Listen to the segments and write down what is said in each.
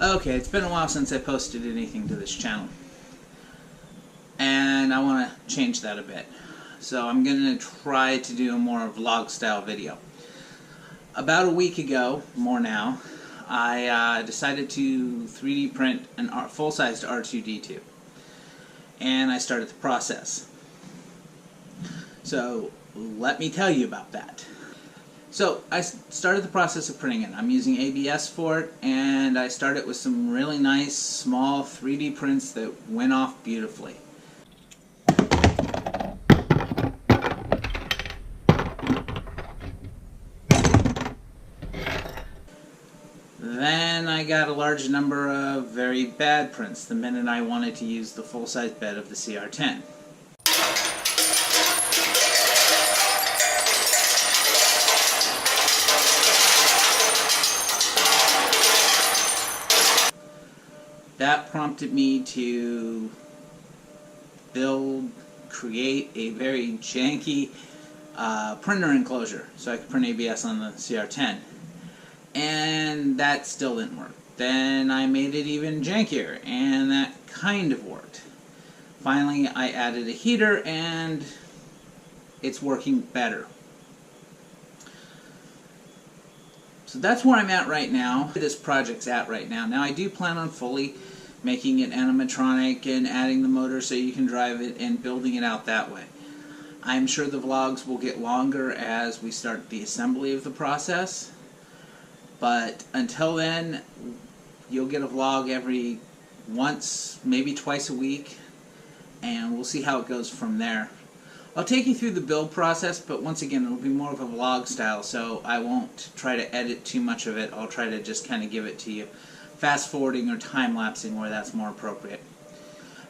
Okay, it's been a while since I posted anything to this channel, and I want to change that a bit. So I'm going to try to do a more vlog style video. About a week ago, more now, I decided to 3D print a full-sized R2-D2, and I started the process. So let me tell you about that. So I started the process of printing it. I'm using ABS for it, and I started with some really nice small 3D prints that went off beautifully. Then I got a large number of very bad prints the minute I wanted to use the full-size bed of the CR10. That prompted me to create a very janky printer enclosure so I could print ABS on the CR10. And that still didn't work. Then I made it even jankier, and that kind of worked. Finally, I added a heater, and it's working better. So that's where I'm at right now. This project's at right now. Now I do plan on fully making it animatronic and adding the motor so you can drive it and building it out that way. I'm sure the vlogs will get longer as we start the assembly of the process. But until then, you'll get a vlog every once, maybe twice a week, and we'll see how it goes from there. I'll take you through the build process, but once again, it'll be more of a vlog style, so I won't try to edit too much of it. I'll try to just kind of give it to you, fast-forwarding or time-lapsing where that's more appropriate.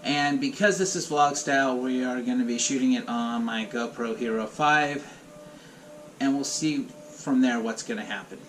And because this is vlog style, we are going to be shooting it on my GoPro Hero 5, and we'll see from there what's going to happen.